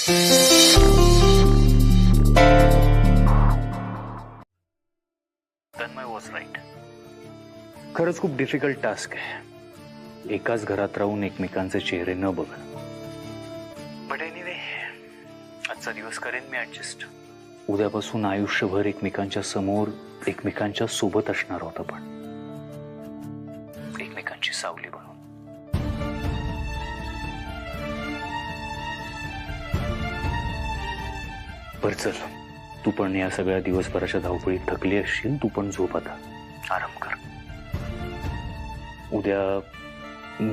Tanmay was right. खरंच खूप difficult task आहे, एकाच घरात राहून एकमेकांचे चेहरे न बघणं. बट एनिवे, आजचा दिवस करेन मी ऍडजस्ट. उद्यापासून आयुष्यभर एकमेकांच्या समोर एकमेकांच्या सोबत असणार होतं, पण एकमेकांची सावली बनून. बर चल, तू पण या सगळ्या दिवसभराच्या धावपळीत थकली असशील, तू पण झोप आता, आराम कर. उद्या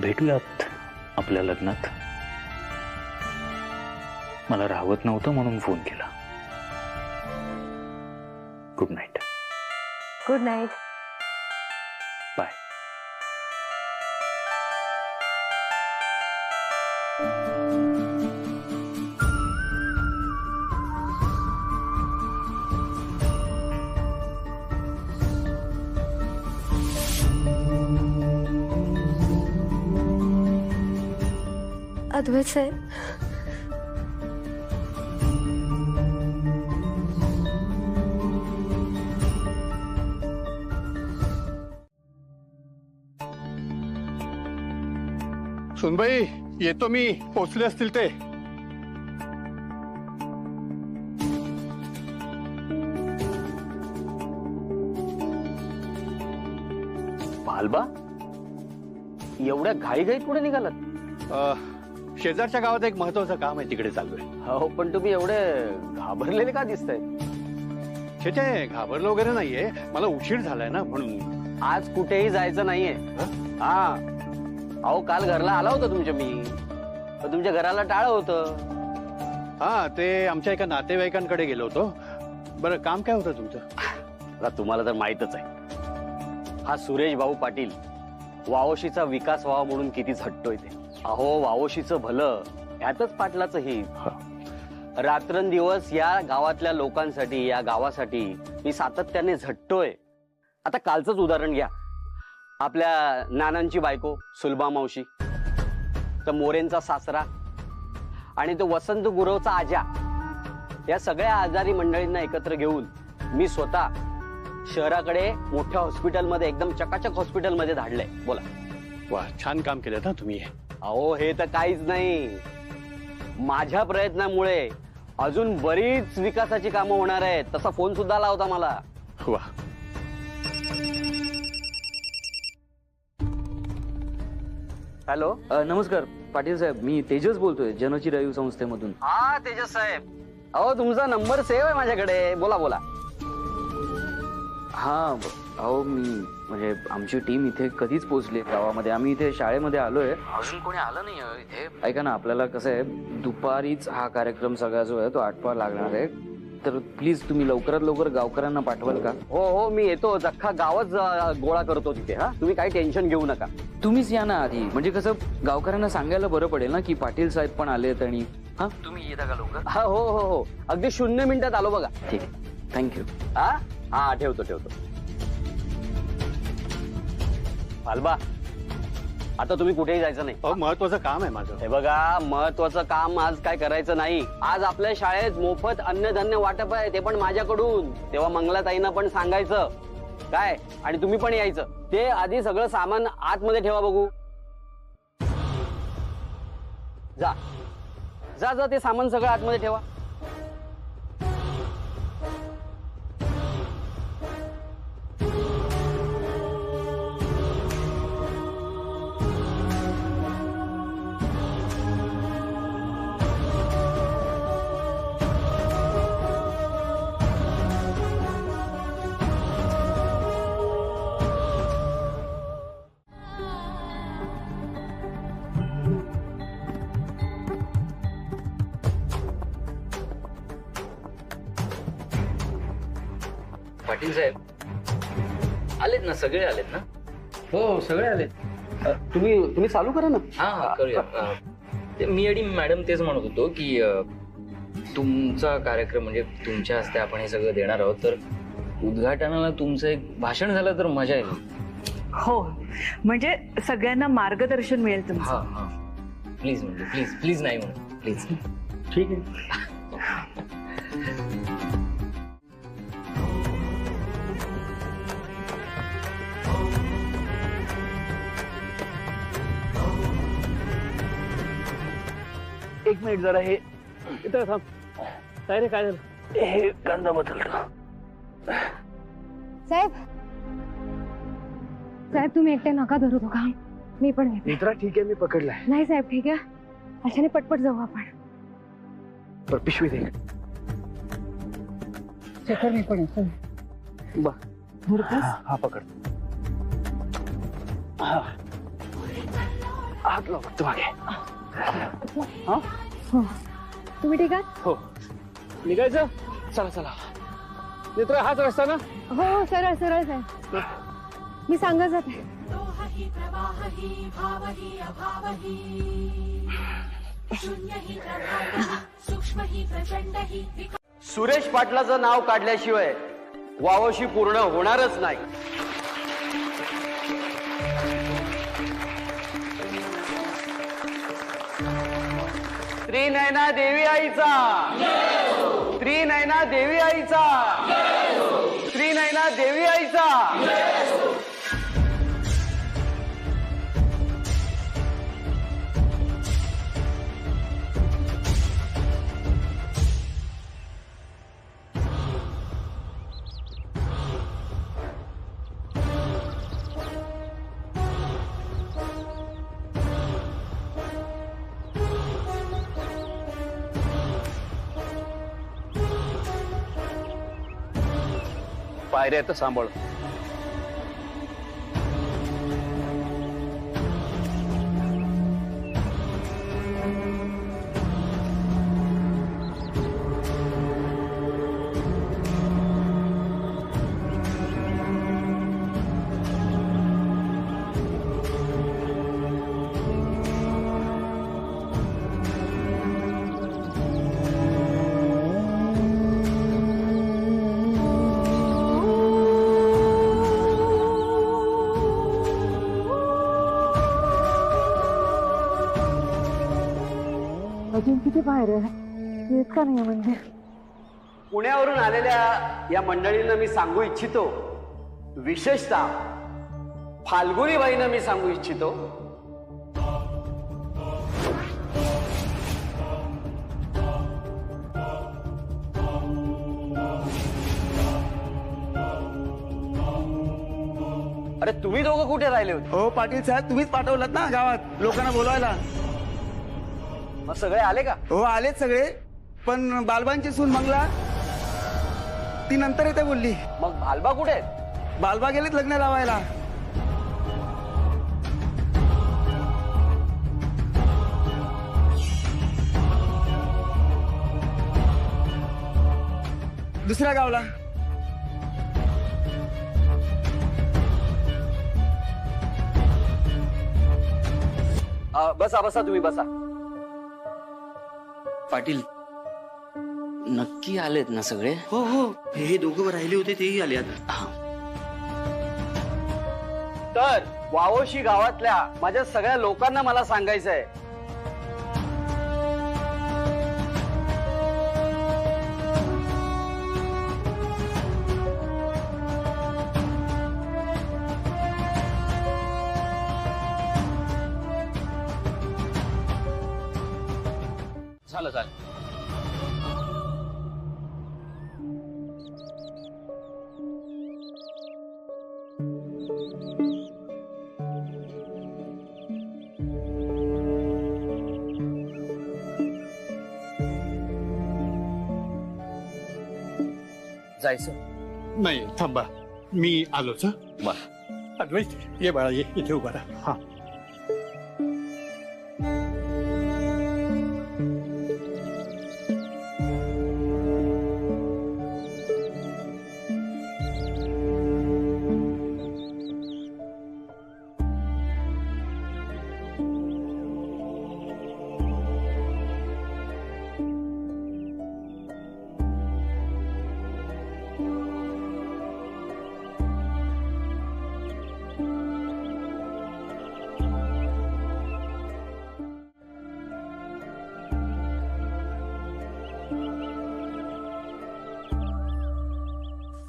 भेटूयात आपल्या लग्नात. मला राहवत नव्हतं म्हणून फोन केला. Good night. Good night. Bye. Advait साहेब, सुनबाई, येतो मी. पोचले असतील ते. भालबा, एवढ्या घाईघाईत कुठे निघालात? शेजारच्या गावात एक महत्वाचं काम आहे, तिकडे चाललोय. हो, पण तुम्ही एवढे घाबरलेले का दिसताय? छे, घाबरलं वगैरे नाहीये, मला उशीर झालाय ना म्हणून. आज कुठेही जायचं नाहीये. हा, अहो काल घरला आला होता तुमच्या मी, पण तुमच्या घराला टाळं होतं. हा, ते आमच्या एका नातेवाईकांकडे गेलो होतो. बरं, काम काय होतं तुमचं? आता तुम्हाला तर माहितच आहे, हा सुरेश भाऊ पाटील वावोशीचा विकास व्हावा म्हणून किती झटतोय ते. अहो, वावोशीचं भलं ह्यातच पाटलाचं हित. रात्रंदिवस या गावातल्या लोकांसाठी, या गावासाठी मी सातत्याने झटतोय. आता कालचंच उदाहरण घ्या, आपल्या नानांची बायको सुलभा मावशी, तर मोरेंचा सासरा आणि तो वसंत गुरवचा आजा, या सगळ्या आजारी मंडळींना एकत्र घेऊन मी स्वतः शहराकडे मोठ्या हॉस्पिटलमध्ये, एकदम चकाचक हॉस्पिटलमध्ये धाडलंय. बोला. वा, छान काम केलं ना तुम्ही. अहो, हे तर काहीच नाही, माझ्या प्रयत्नामुळे अजून बरीच विकासाची कामं होणार आहेत. तसा फोन सुद्धा आला होता मला. वा. हॅलो. नमस्कार पाटील साहेब, मी तेजस बोलतोय, जनचिरायू संस्थेमधून. हा, तेजस साहेब. अहो, तुमचा नंबर सेव्ह आहे माझ्याकडे. बोला बोला. हा, अहो मी म्हणजे आमची टीम इथे कधीच पोहोचली गावामध्ये. आम्ही इथे शाळेमध्ये आलोय, अजून कोणी आलं नाही इथे. ऐका ना, आपल्याला कसं आहे, दुपारीच हा कार्यक्रम सगळा जो आहे तो आटपा लागणार आहे, तर प्लीज तुम्ही लवकरात लवकर गावकऱ्यांना पाठवाल का? हो हो, मी येतो. अख्खा गावच गोळा करतो तिथे. हा, तुम्ही काही टेन्शन घेऊ नका. तुम्हीच या ना आधी, म्हणजे कसं गावकऱ्यांना सांगायला बरं पडेल ना की पाटील साहेब पण आलेत. आणि हा, तुम्ही येता का लवकर? हा, हो हो हो, अगदी 0 मिनिटात आलो बघा. ठीक आहे, थँक्यू. हा हा, ठेवतो. भालबा, आता तुम्ही कुठेही जायचं नाही. महत्वाचं काम आहे माझं. हे बघा, महत्वाचं काम आज काय करायचं नाही. आज आपल्या शाळेत मोफत अन्नधान्य वाटप आहे, ते पण माझ्याकडून. तेव्हा मंगलाताईंना पण सांगायचं काय, आणि तुम्ही पण यायचं. ते आधी सगळं सामान आतमध्ये ठेवा बघू. जा जा जा, ते सामान सगळं आतमध्ये ठेवा. पाटील साहेब आलेत ना, सगळे आलेत ना? हो, सगळे आले. तुम्ही चालू करा ना. हा, करूया. ते मी आणि मॅडम तेच म्हणत होतो की तुमचा कार्यक्रम म्हणजे तुमच्या हस्ते आपण हे सगळं देणार आहोत, तर उद्घाटनाला तुमचं एक भाषण झालं तर मजा येईल. हो, म्हणजे सगळ्यांना मार्गदर्शन मिळेल तुमचं. हा हा, प्लीज म्हणजे प्लीज नाही म्हणून प्लीज. ठीक आहे. एक मिनिट जरा हे इथं थांब. काय रे, काय झालं? हे कांदा बदलतो. साहेब साहेब तुम्ही एकटे नका धरू तो काम, मी पण येते. मित्रा ठीक आहे, मी पकडलाय. नाही साहेब ठीक आहे, अशाने पटपट जाऊ आपण. पर पिशवी दे. शेखर मी पण येतो. हा पकड. हात लाव फक्त मागे. हो तुम्ही ठीक आहात? हो. निघायचं. चला चला. मित्र हाच रस्ता ना? हो हो सरळ सरळ साहेब, मी सांगत जाते. सुरेश पाटलाचं नाव काढल्याशिवाय वावशी पूर्ण होणारच नाही. त्रिनयना देवी आईचा, त्रिनयना देवी आईचा, त्रिनयना देवी आईचा. पायऱ्या तर सांभाळ. अजून किती बाहेर येत का नाही म्हणजे? पुण्यावरून आलेल्या या मंडळींना मी सांगू इच्छितो, विशेषतः फाल्गुनीबाईंना मी सांगू इच्छितो, अरे तुम्ही दोघं कुठे राहिले होते? हो पाटील साहेब, तुम्हीच पाठवलात ना गावात लोकांना बोलवायला. मग सगळे आले का? हो आलेच सगळे, पण बालबांची सून मंगला ती नंतर येते बोलली. मग भालबा कुठे आहेत? बालबा गेलेत लग्न लावायला. दुसऱ्या गावला. बसा बसा, तुम्ही बसा. पाटील नक्की आलेत ना सगळे? हो हो, हे दोघं राहिले होते तेही आले आता. तर वावोशी गावातल्या माझ्या सगळ्या लोकांना मला सांगायचंय, झालं झालं. जायचं. नाही थांबा, मी आलोच. अद्वैत ये बाळा, ये इथे उभा राहा. हा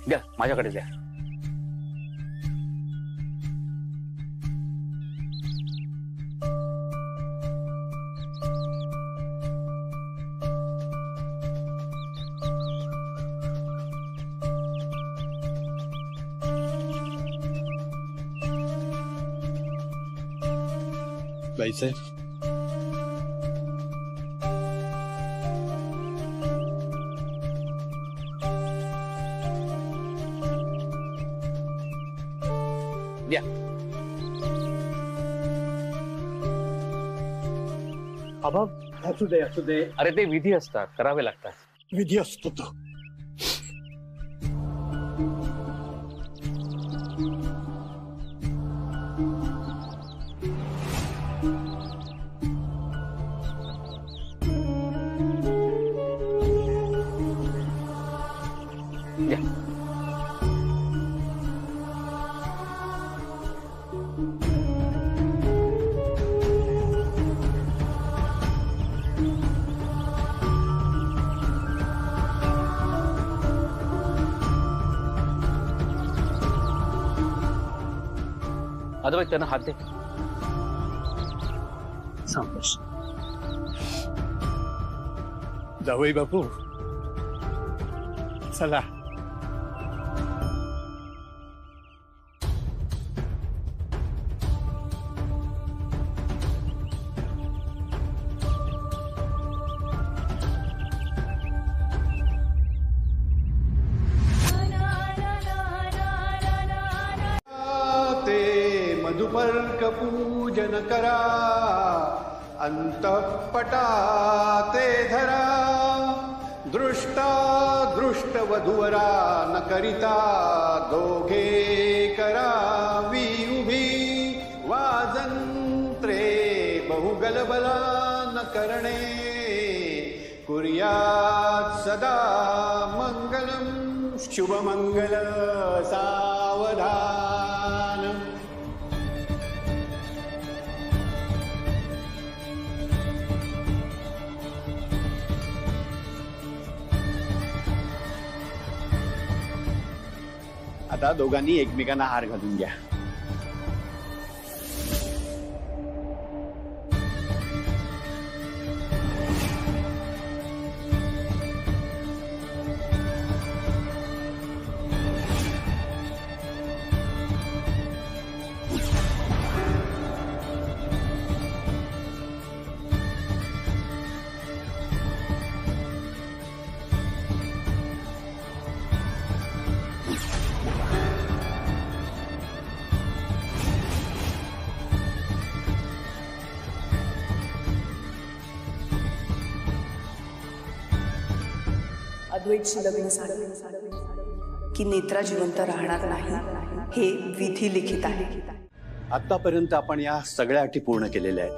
द्या माझ्याकडे द्या. बाईसाहेब, द्या. आबा असू दे असू दे. अरे ते विधी असतात, करावे लागतात. विधी असतो तो. द्या. अद्वैत त्यांना हात दे. सांगतोस जावई बापू, चला. मधुपर्क पूजन करा, अंतःपटा ते धरा, दृष्टा दृष्ट वधूवरा न करिता, दोघे करावी उभी, वाजंत्रे बहुगलबला न करणे, कुर्यात सदा मंगलम शुभमंगल सावधान. आता दोघांनी एकमेकांना हार घालून घ्या. अद्वैतशी लग्न झालं की नेत्रा जिवंत राहणार नाही हे विधी लिखित आहे. आतापर्यंत आपण या सगळ्या अटी पूर्ण केलेल्या आहेत.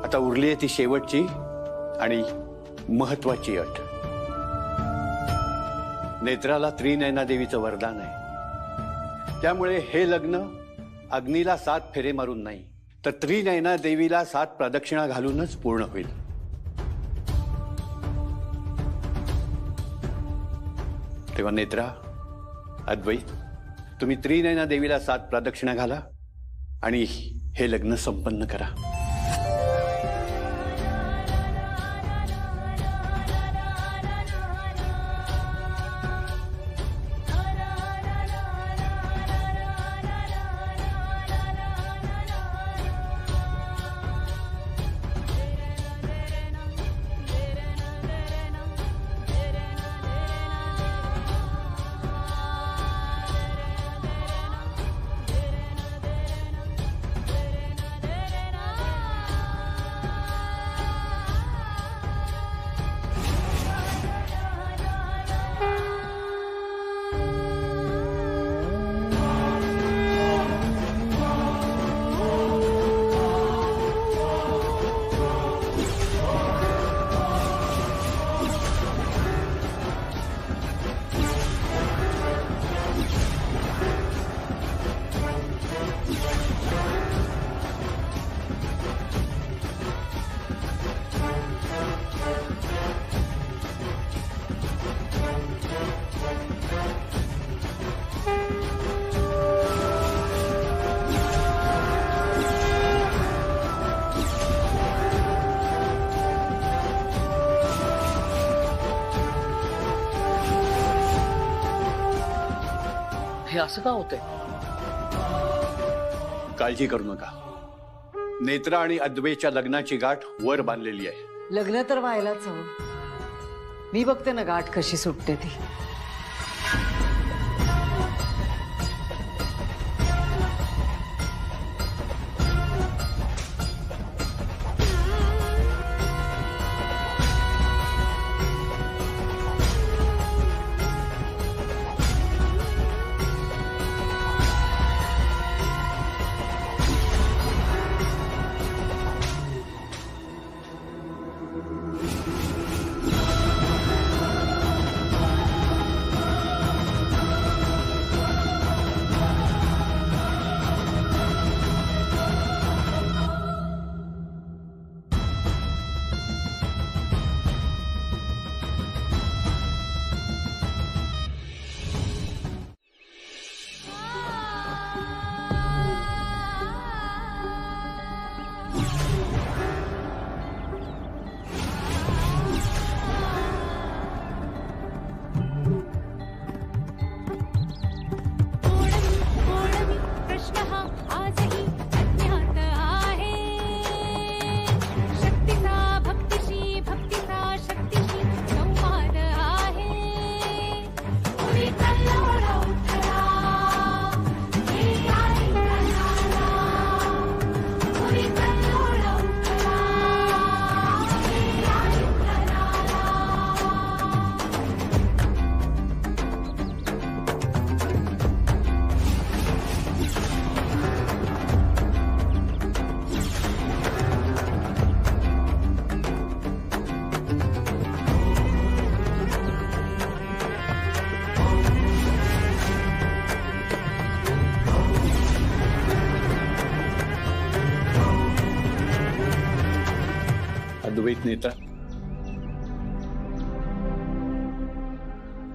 आता उरली आहे ती शेवटची आणि महत्वाची अट. नेत्राला त्रिनयना देवीचं वरदान आहे. त्यामुळे हे लग्न अग्नीला 7 फेरे मारून नाही, तर त्रिनयना देवीला 7 प्रदक्षिणा घालूनच पूर्ण होईल. तेव्हा नेत्रा, अद्वैत, तुम्ही त्रिनयना देवीला 7 प्रदक्षिणा घाला आणि हे लग्न संपन्न करा. हे असं का होतंय? काळजी करू नका. नेत्रा आणि अद्वैतच्या लग्नाची गाठ वर बांधलेली आहे. लग्न तर व्हायलाच हवं. मी बघते ना गाठ कशी सुटते ती. अद्वैत नेता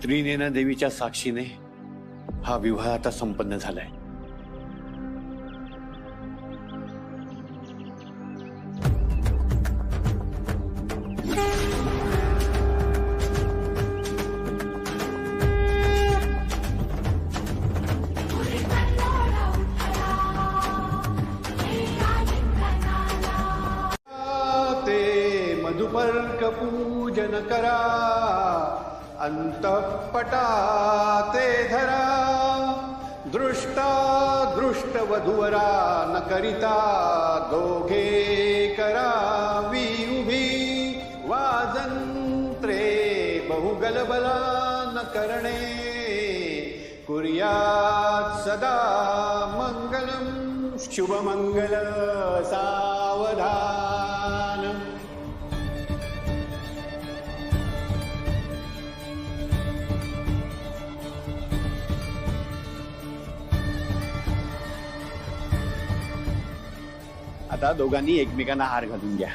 त्रिनयना देवीच्या साक्षीने हा विवाह आता संपन्न झालाय. मधुपर्क पूजन करा, अंतःपटा ते धरा, दृष्टा दृष्ट वधूवरा न करिता दोघे करावी उभी, वाजंत्रे बहुगलबला न करणे, कुर्यात सदा मंगलम शुभमंगल सावधान. आता दोघांनी एकमेकांना हार घालून घ्या.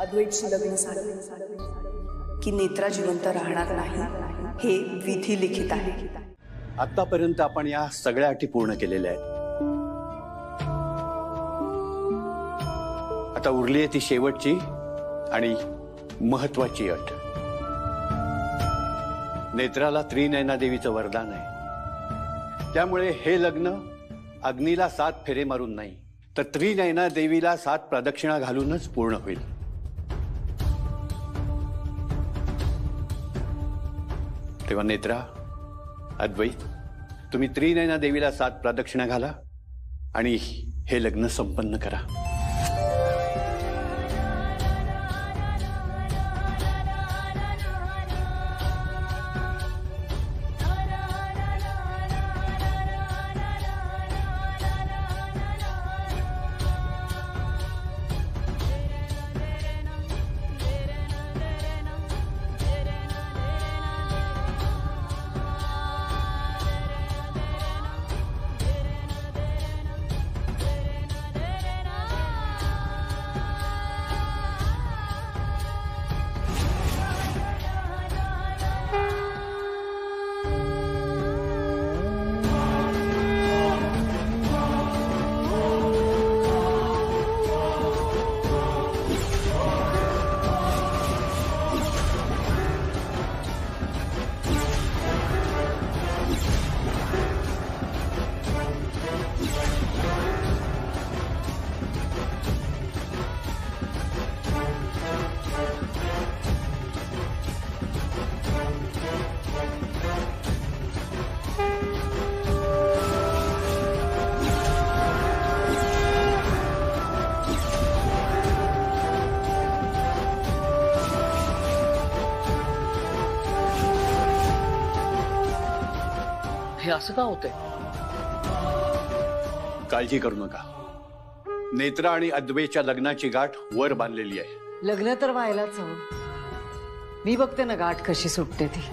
अद्वैतशी लग्न झालं की नेत्रा जिवंत राहणार नाही हे विधी लिखित आहे. आतापर्यंत आपण या सगळ्या अटी पूर्ण केलेल्या आहेत. आता उरली आहे ती शेवटची आणि महत्वाची अट. नेत्राला त्रिनयना देवीचं वरदान आहे. त्यामुळे हे लग्न अग्नीला 7 फेरे मारून नाही तर त्रिनयना देवीला 7 प्रदक्षिणा घालूनच पूर्ण होईल. तेव्हा नेत्रा, अद्वैत, तुम्ही त्रिनयना देवीला 7 प्रदक्षिणा घाला आणि हे लग्न संपन्न करा. हे असं का होतंय? काळजी करू नका. नेत्रा आणि अद्वैच्या लग्नाची गाठ वर बांधलेली आहे. लग्न तर व्हायलाच हवं. मी बघते ना गाठ कशी सुटते ती.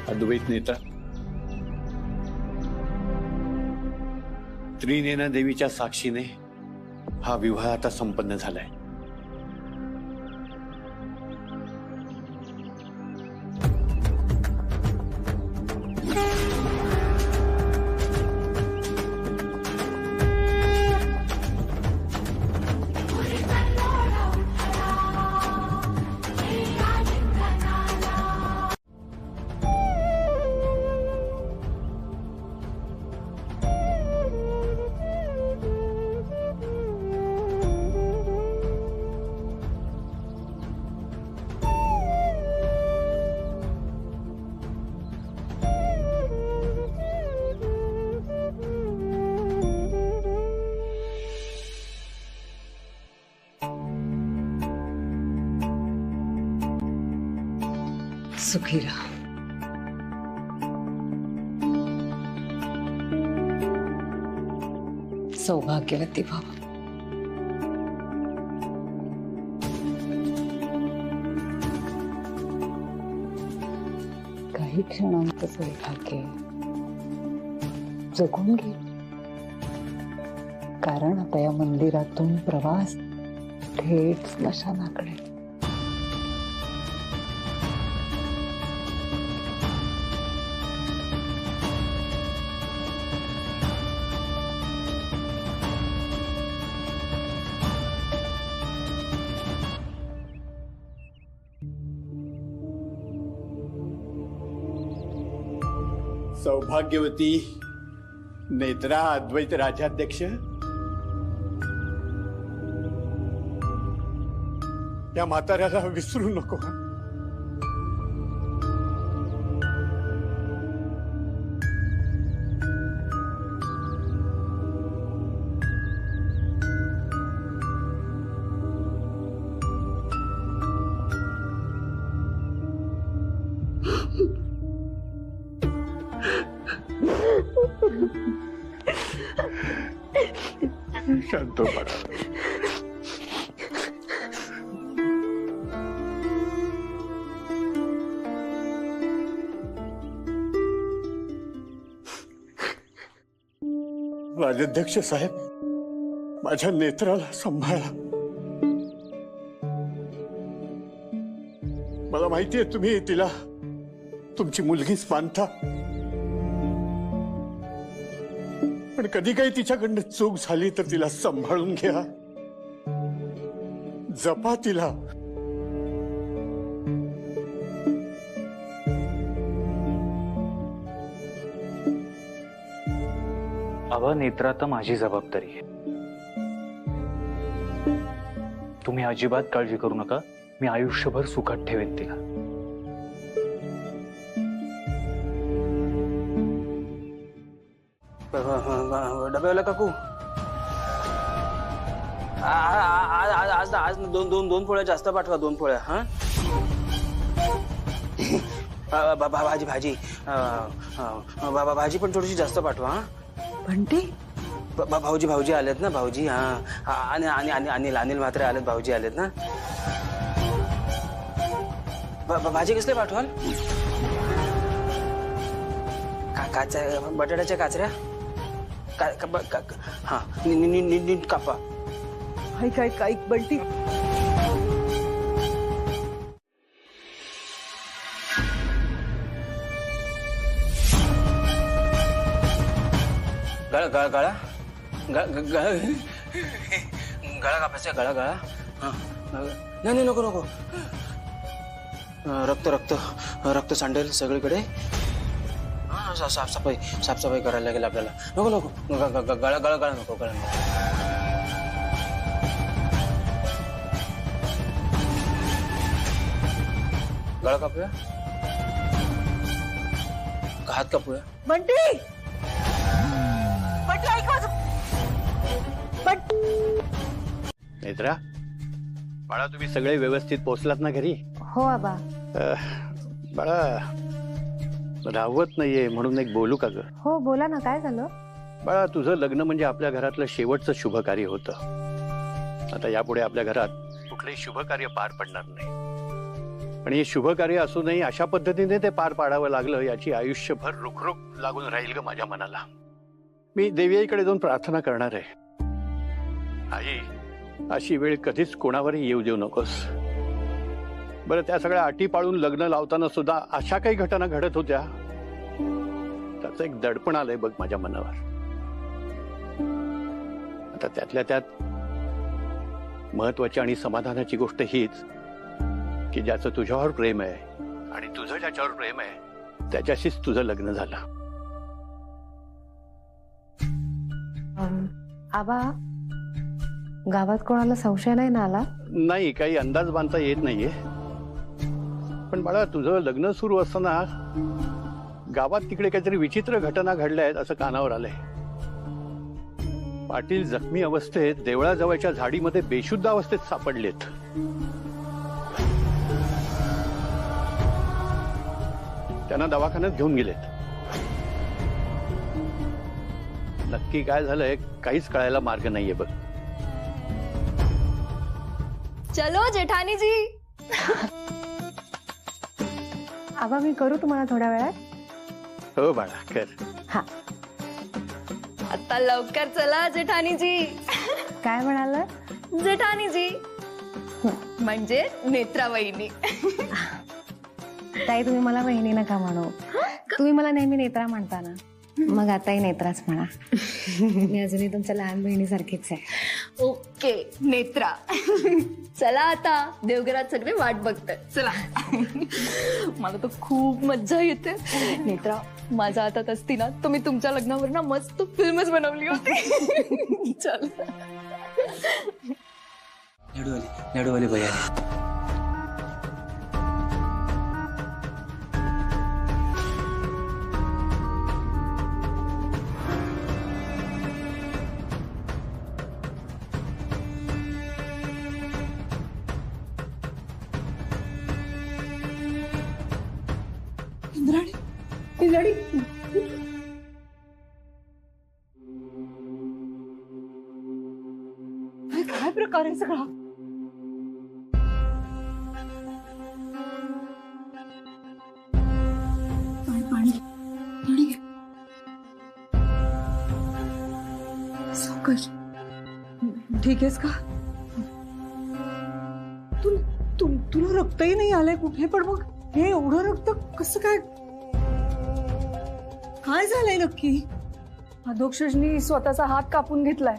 अद्वैत नेता त्रिनयना देवीच्या साक्षीने हा विवाह आता संपन्न झालाय. सुखी राहा. सौभाग्यवती व्हावं. काही क्षणांचं सौभाग्य जगून घे. कारण आता या मंदिरातून प्रवास थेट स्मशानाकडे. सौभाग्यवती नेत्रा अद्वैत राजाध्यक्ष, या म्हाताऱ्याला विसरू नको. शांत पडा. राजाध्यक्ष साहेब, माझ्या नेत्राला सांभाळा. मला माहितीये तुम्ही तिला तुमची मुलगीच मानता, पण कधी काही तिच्याकडनं चूक झाली तर तिला सांभाळून घ्या. जपा तिला. आबा, नेत्रा तर माझी जबाबदारी आहे. तुम्ही अजिबात काळजी करू नका. मी आयुष्यभर सुखात ठेवेन तिला. डब्याला काकू आज आज दोन पोळ्या जास्त पाठवा. 2 पोळ्या. हा भाजी भाजी भाजी पण थोडीशी जास्त पाठवा. हा बंटी भाऊजी आलेत ना. भाऊजी. हा आणि अनिल म्हात्रे आलेत. भाऊजी आलेत ना. भाजी कसले पाठवाल? बटाट्याच्या काचऱ्या. हा नीट कापा. ऐक बंटी, गळा कापायचा. गळा. हा नाही नको. रक्त सांडेल सगळीकडे. साफसफाई करायला लागेल आपल्याला. नको गळा नको. गळा कापूया. हात कापूया. बंटी नेत्रा, बाळा, तुम्ही सगळे व्यवस्थित पोहोचलात ना घरी? हो आबा. बाळा, राहवत नाहीये म्हणून एक बोलू का ग? हो बोला ना, काय झालं? बाळा, तुझं लग्न म्हणजे आपल्या घरातलं शेवटचं शुभ कार्य होतं. आता यापुढे आपल्या घरात कुठलंही शुभ कार्य पार पडणार नाही. पण हे शुभ कार्य असूनही अशा पद्धतीने ते पार पाडावं लागलं याची आयुष्यभर रुखरुख लागून राहील ग माझ्या मनाला. मी देवीआईकडे जाऊन प्रार्थना करणार आहे. आई, अशी वेळ कधीच कोणावरही येऊ देऊ नकोस. बरं, त्या सगळ्या अटी पाळून लग्न लावताना सुद्धा अशा काही घटना घडत होत्या, त्याचं एक दडपण आलंय बघ माझ्या मनावर. आता त्यातल्या त्यात महत्वाची आणि समाधानाची गोष्ट हीच की ज्याचं तुझ्यावर प्रेम आहे आणि तुझं ज्याच्यावर प्रेम आहे त्याच्याशीच तुझं लग्न झालं. आबा, गावात कोणाला संशय नाही ना आला? नाही, काही अंदाज बांधता येत नाहीये. पण बाळा, तुझं लग्न सुरू असताना गावात तिकडे काहीतरी विचित्र घटना घडल्या आहेत असं कानावर आलंय. पाटील जखमी अवस्थेत देवळाजवळच्या झाडीमध्ये बेशुद्ध अवस्थेत सापडलेत. त्यांना दवाखान्यात घेऊन गेलेत. नक्की काय झालंय काहीच कळायला मार्ग नाहीये बघ. चलो जेठानी जी. आबा, मी करू तुम्हाला थोड्या वेळात? हो बाळा, कर. हा. आता लवकर चला जेठानी जी. काय म्हणाल? जेठानी जी म्हणजे नेत्रा वहिनी. ताई, तुम्ही मला वहिनी नका म्हणू. तुम्ही मला नेहमी नेत्रा म्हणता ना, मग आताही नेत्राच म्हणा. मी अजूनही तुमच्या लहान बहिणीसारखीच आहे. ओके नेत्रा. चला आता, देवघरात सगळे वाट बघतात. चला. मला तर खूप मज्जा येते. नेत्रा, माझा हातात असती ना तर मी तुमच्या लग्नावर ना मस्त फिल्मच बनवली होती. चल. नेडूवाली भैया. काय प्रकार आहे सगळा? ठीक आहेस का? तुला रक्तही नाही आलंय कुठे, पण मग हे एवढं रक्त कसं काय? काय झालंय नक्की? अधोक्षजनी स्वतःचा हात कापून घेतलाय.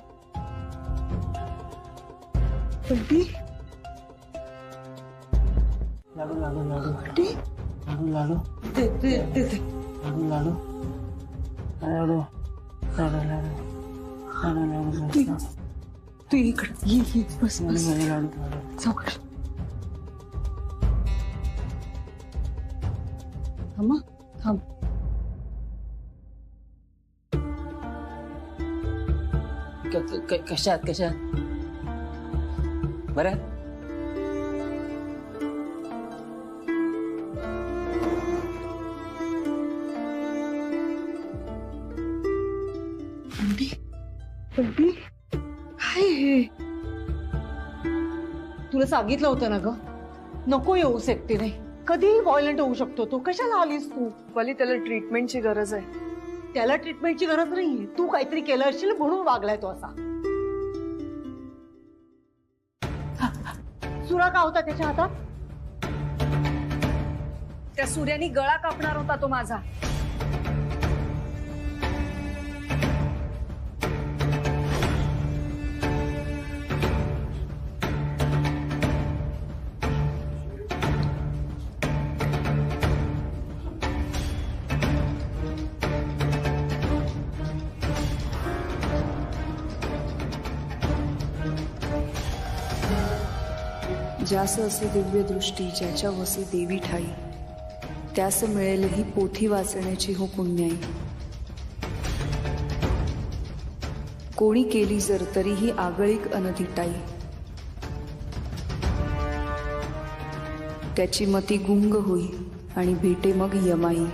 बंटी, लाडू लाडू लाडू लाडू लाडू दे दे दे दे. लाडू लाडू लाडू लाडू लाडू लाडू लाडू तू इकडे ये बस बस. लाडू सावकाश. थांब थांब. कशात बरं बंटी काय हे? तुला सांगितलं होतं ना ग नको येऊस एकटीने. कधीही व्हायलंट होऊ शकतो तो. कशाला आलीस तू? वाली त्याला ट्रीटमेंटची गरज आहे. त्याला ट्रीटमेंटची गरज नाहीये. तू काहीतरी केलं असशील म्हणून वागलाय तो असा. सुरा का होता त्याच्या हातात? त्या सूर्यानी गळा कापणार होता तो माझा. ज्यास असे दिव्य दृष्टी ज्याच्या वसे देवी ठाई त्यास मिळेल ही पोथी वाचण्याची हो पुण्याई. कोणी केली जर तरीही आगळीक अनधिटाई त्याची मती गुंग होई आणि भेटे मग यमाई.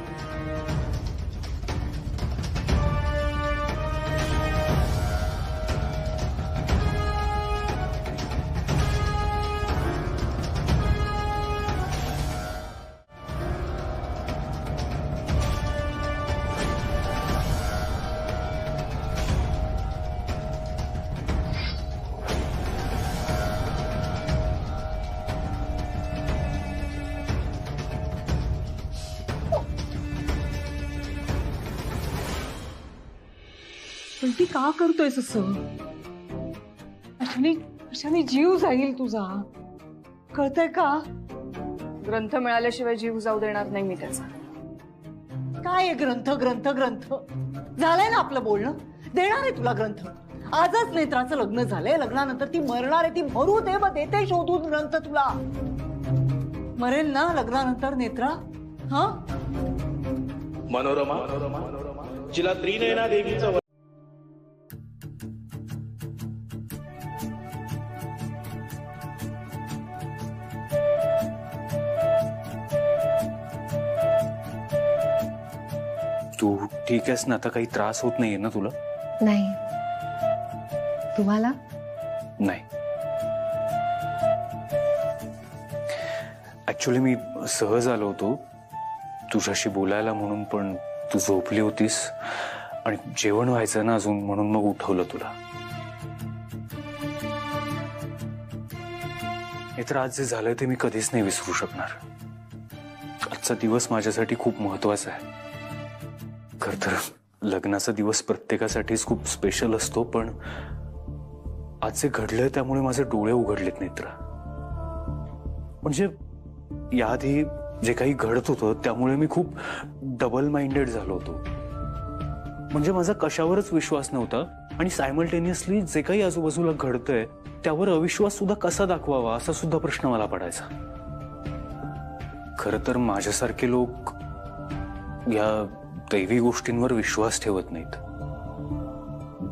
पण ती का करतोयस असं? अशाने जीव जाईल तुझा. कळतंय का? ग्रंथ मिळाल्याशिवाय जीव जाऊ देणार नाही मी त्याचा. काय आहे ग्रंथ ग्रंथ ग्रंथ? झालंय ना आपलं बोलणं. देणार आहे तुला ग्रंथ. आजच नेत्राचं लग्न झालंय. लग्नानंतर ती मरणार आहे. ती मरू दे मग देते शोधून ग्रंथ तुला. मरेल ना लग्नानंतर नेत्रा? हा मनोरमा जिला त्रिनयना देवीचं तू ठीक आहेस ना? आता काही त्रास होत नाहीये ना तुला? नाही. तुम्हाला? नाही. ऍक्च्युली मी सहज आलो होतो तुझ्याशी बोलायला म्हणून, पण तू झोपली होतीस आणि जेवण व्हायचं ना अजून, म्हणून मग उठवलं तुला. तर आज जे झालंय ते मी कधीच नाही विसरू शकणार. आजचा दिवस माझ्यासाठी खूप महत्वाचा आहे. खर तर लग्नाचा दिवस प्रत्येकासाठीच खूप स्पेशल असतो, पण आज जे घडलंय त्यामुळे माझे डोळे उघडलेत नेत्र. म्हणजे याआधी जे काही घडत होतं त्यामुळे मी खूप डबल माइंडेड झालो होतो. म्हणजे माझा कशावरच विश्वास नव्हता आणि सायमल्टेनियसली जे काही आजूबाजूला घडतंय त्यावर अविश्वास सुद्धा कसा दाखवावा असा सुद्धा प्रश्न मला पडायचा. खरं तर माझ्यासारखे लोक या दैवी गोष्टींवर विश्वास ठेवत नाहीत.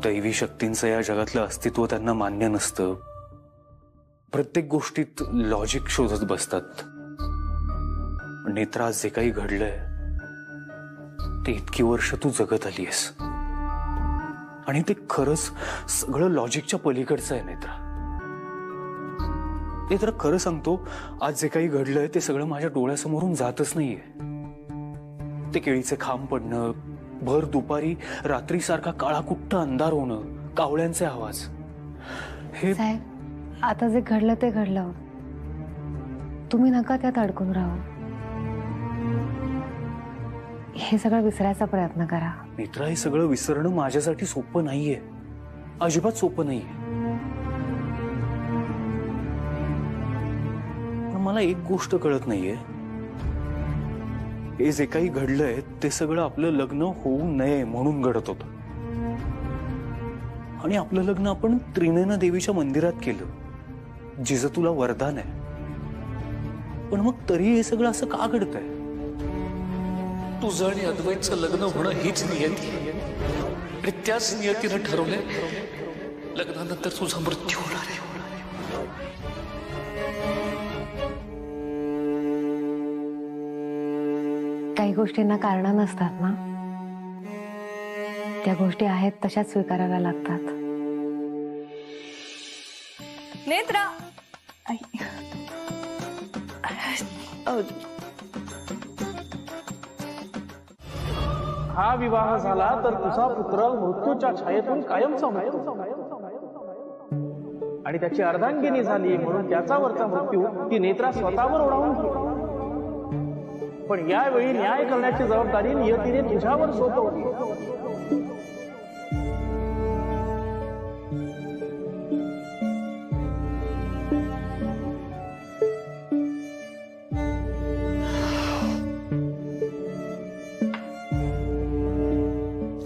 दैवी शक्तींचं या जगातलं अस्तित्व त्यांना मान्य नसतं. प्रत्येक गोष्टीत लॉजिक शोधत बसतात. नेत्रा, जे काही घडलंय ते इतकी वर्ष तू जगत आलीयस आणि ते खरंच सगळं लॉजिकच्या पलीकडचं आहे नेत्रा. नेत्रा, खरं सांगतो, आज जे काही घडलंय ते सगळं माझ्या डोळ्यासमोरून जातच नाहीये. ते केळीचे खांब पडणं, भर दुपारी रात्रीसारखा काळाकुट्ट अंधार होणं, कावळ्यांचे आवाज, हे साहेब आता जे घडलं ते घडलं. तुम्ही नका त्यात अडकून राहू. हे सगळं विसरायचा प्रयत्न करा. नेत्रा, हे सगळं विसरणं माझ्यासाठी सोपं नाहीये. अजिबात सोपं नाहीये. मला एक गोष्ट कळत नाहीये, हे जे काही घडलंय ते सगळं आपलं लग्न होऊ नये म्हणून घडत होतं. आणि आपलं लग्न आपण त्रिनयना देवीच्या मंदिरात केलं, जिचं तुला वरदान आहे. पण मग तरी हे सगळं असं का घडतंय? तुझं आणि अद्वैतचं लग्न होणं हीच नियती आहे. आणि त्याच नियतीनं ठरवलंय लग्नानंतर तुझा मृत्यू होणार आहे. काही गोष्टींना कारण नसतात ना, त्या गोष्टी आहेत तशाच स्वीकाराव्या लागतात. नेत्रा हा विवाह झाला तर तुझा पुत्र मृत्यूच्या छायेतून कायमचा मृत्यू, आणि त्याची अर्धांगिनी झाली म्हणून त्याच्यावरचा मृत्यू ती नेत्रा स्वतःवर ओढावून घेतला. पण यावेळी न्याय करण्याची जबाबदारी नियतीने तुझ्यावर सोपवली.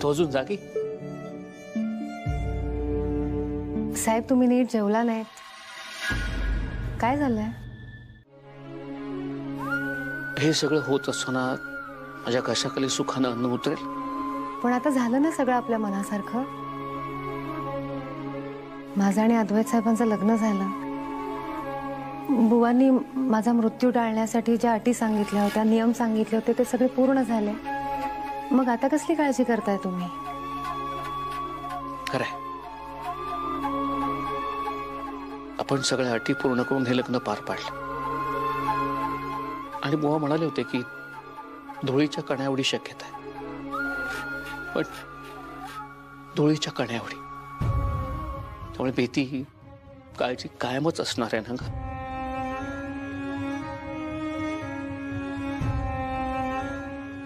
तो अजून जागी? साहेब, तुम्ही नीट जेवला नाहीत. काय झालंय? हे सगळं होत असताना माझ्या कशाखाली सुखानं अन्न उतरेल? पण आता झालं ना सगळं आपल्या मनासारखं. माझं आणि अद्वैत साहेबांचं लग्न झालं. बुवांनी माझा मृत्यू टाळण्यासाठी ज्या अटी सांगितल्या होत्या, नियम सांगितले होते, ते सगळे पूर्ण झाले. मग आता कसली काळजी करताय तुम्ही? खरंय, आपण सगळ्या अटी पूर्ण करून हे लग्न पार पाडलं. आणि बुवा म्हणाले होते की धुळीच्या कण्या एवढी शक्यता आहे, पण धुळीच्या कण्या एवढी, त्यामुळे भीती काळजी कायमच असणार आहे ना ग.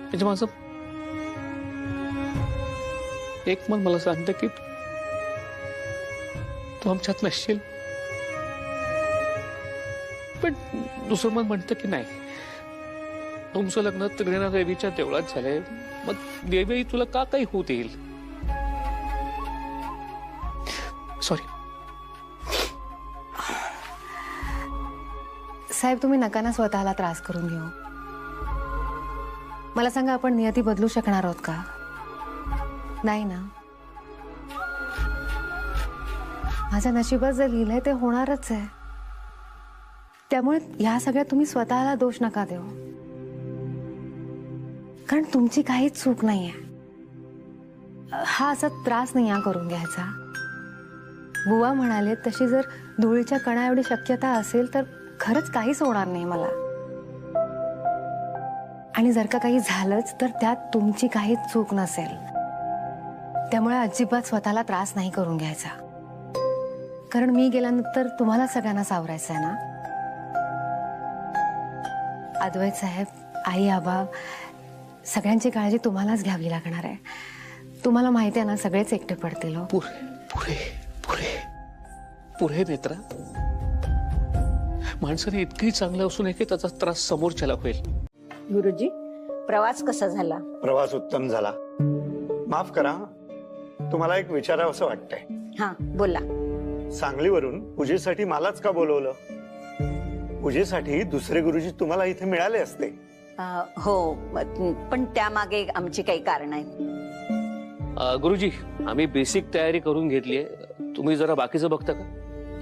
म्हणजे माझं एक मन मला सांगतं की तू आमच्यात नसशील, पण दुसरं मन म्हणतं की नाही, तुमचं लग्न त्रिनयना देवीच्या देवळात झालंय, मग देवी तुला का काही होत येईल? सॉरी साहेब, तुम्ही नका ना स्वतःला त्रास करून घेऊ. मला सांगा, आपण नियती बदलू शकणार आहोत का? नाही ना. माझ्या नशिबात जे लिहिलंय ते होणारच आहे. त्यामुळे ह्या सगळ्यात तुम्ही स्वतःला दोष नका देऊ, कारण तुमची काहीच चूक नाहीये. हा असा त्रास नाही हा करून घ्यायचा. बुवा म्हणाले तशी जर धुळीच्या कणा एवढी शक्यता असेल तर खरंच काहीच होणार नाही मला. आणि जर का काही झालंच तर त्यात तुमची काहीच चूक नसेल. त्यामुळे अजिबात स्वतःला त्रास नाही करून घ्यायचा, कारण मी गेल्यानंतर तुम्हाला सगळ्यांना सावरायचं आहे ना. अद्वैत साहेब, आई, आबा, सगळ्यांची काळजी तुम्हालाच घ्यावी लागणार आहे. तुम्हाला माहिती आहे ना, सगळेच एकटे पडतील. पुरे पुरे पुरे पुरे नेत्रा, माणसाने इतकंही चांगलं असून की त्याचा त्रास समोरच्याला होईल. गुरुजी, प्रवास कसा झाला? प्रवास उत्तम झाला. माफ करा, तुम्हाला एक विचारावं असं वाटतंय. हा, बोला. सांगलीवरून पूजेसाठी मलाच का बोलवलं? पूजेसाठी दुसरे गुरुजी तुम्हाला इथे मिळाले असते. हो, पण त्यामागे आमची काही कारण आहेत. गुरुजी, आम्ही बेसिक तयारी करून घेतलीये, तुम्ही जरा बाकीचं बघता का?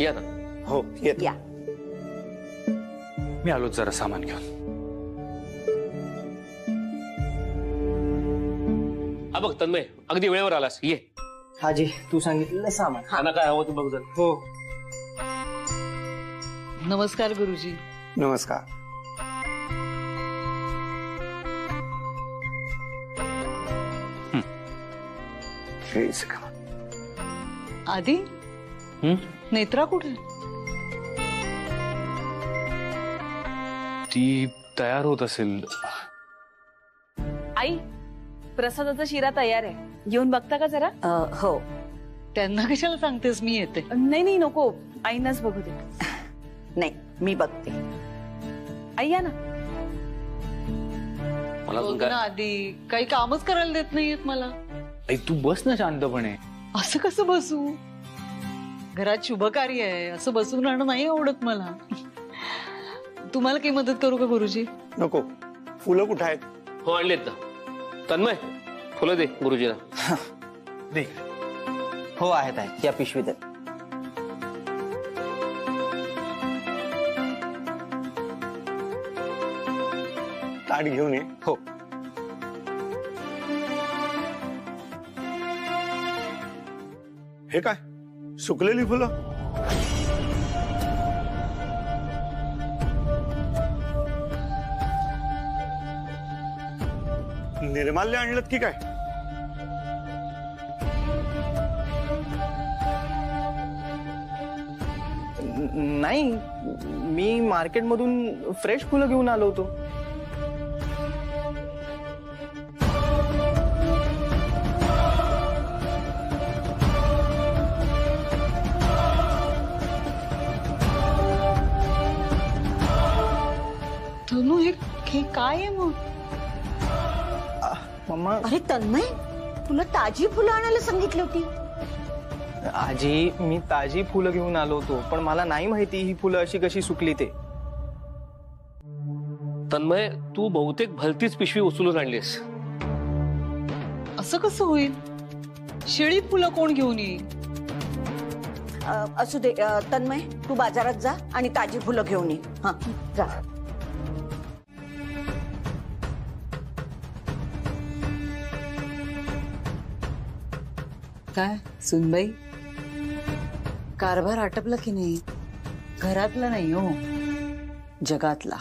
या ना. हो, येत. या. मी आलोच जरा सामान घेऊन. हा बघ तन्मय, अगदी वेळेवर आलास. ये. हाजी, तू सांगितलेलं सामान. त्यांना काय हवं तू बघ जर. हो. नमस्कार गुरुजी. नमस्कार. आधी नेत्रा कुठे? ती तयार होत असेल. आई, प्रसादाचा शिरा तयार आहे, येऊन बघता का जरा? हो. त्यांना कशाला सांगतेस, मी येते. नाही नाही, नको, आईनाच बघू दे. नाही, मी बघते. आई या ना. मला बघ ना आधी काही कामच करायला देत नाहीयेत मला. आई तू बस ना शांतपणे. असं कसं बसू? घरात शुभ कार्य आहे, असं बसून राहणं नाही आवडत मला. तुम्हाला काही मदत करू का गुरुजी? नको. फुलं कुठं आहेत? हो आणलेत ना. तन्मय फुलं दे गुरुजीला. दे. हो आहेत या पिशवीत आहेत. ताट घेऊन ये. हो. हे काय सुकलेली फुलं? निर्माल्य आणलं की काय? नाही, मी मार्केटमधून फ्रेश फुलं घेऊन आलो होतो. तनु हे काय आहे मग? मम्मा. अरे तन्मय, तुला ताजी फुलं आणायला सांगितली होती. आजी, मी ताजी फुलं घेऊन आलो होतो, पण मला नाही माहिती ही फुलं अशी कशी सुकली ते. तन्मय तू बहुतेक भलतीच पिशवी उचलून आणलीस. असं कसं होईल? शेळी फुलं कोण घेऊन येईल? असू दे तन्मय, तू बाजारात जा आणि ताजी फुलं घेऊन ये. हा जा. काय सुनबाई, कारभार आटपला की नाही? घरातला नाही हो, जगातला.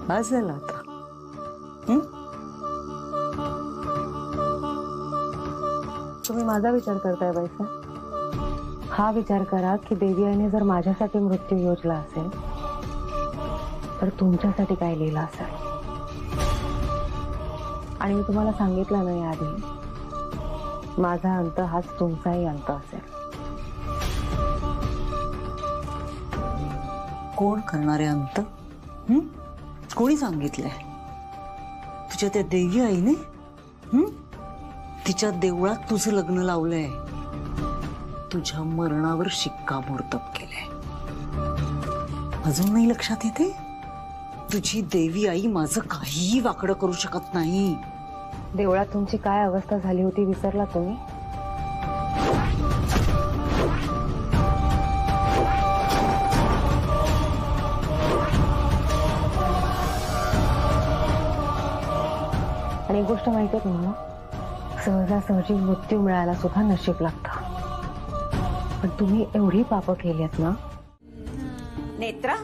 बस झाला आता. तुम्ही माझा विचार करताय बाईसा? हा विचार करा की देवी आईने जर माझ्यासाठी मृत्यू योजला असेल तर तुमच्यासाठी काय लिहिलं असेल. आणि मी तुम्हाला सांगितलं नाही आधी, माझा अंत हाच तुमचाही अंत असेल. कोण करणारे अंत? कोणी सांगितलंय? तुझ्या त्या देवी आईने तिच्या देवळात तुझं लग्न लावलंय, तुझ्या मरणावर शिक्कामोर्तब केलंय. अजून नाही लक्षात येते? तुझी देवी आई माझं काहीही वाकडं करू शकत नाही. देवळात तुमची काय अवस्था झाली होती विसरला तुम्ही? आणि एक गोष्ट माहिती आहे तुम्हाला, सहजासहजी मृत्यू मिळायला सुद्धा नशीब लागतं. पण तुम्ही एवढी पापं केलीत ना. नेत्रा,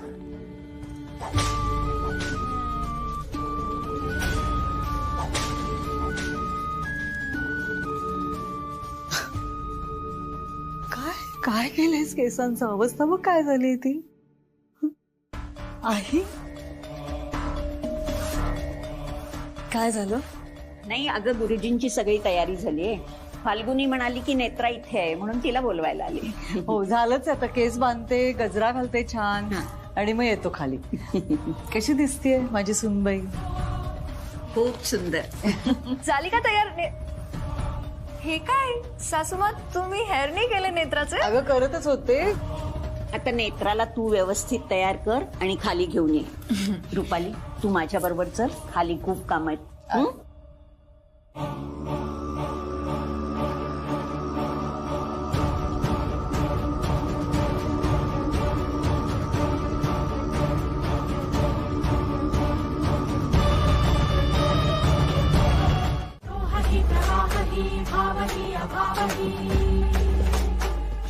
काय केलंयस केसांचं? अवस्था मग काय झाली ती? आहे काय झालं? नाही अगं, गुरुजींची सगळी तयारी झालीये. फाल्गुनी म्हणाली की नेत्रा इथे आहे म्हणून तिला बोलवायला आली. हो झालंच. आता केस बांधते, गजरा घालते छान आणि मग येतो खाली. कशी दिसतेय माझी सुनबाई? खूप सुंदर. झाली का तयार? हे काय सासूमा, तुम्ही हेअर नाही केले नेत्राचे? अगं करतच होते. आता नेत्राला तू व्यवस्थित तयार कर आणि खाली घेऊन ये. रुपाली, तू माझ्या बरोबर चल, खाली खूप काम आहेत.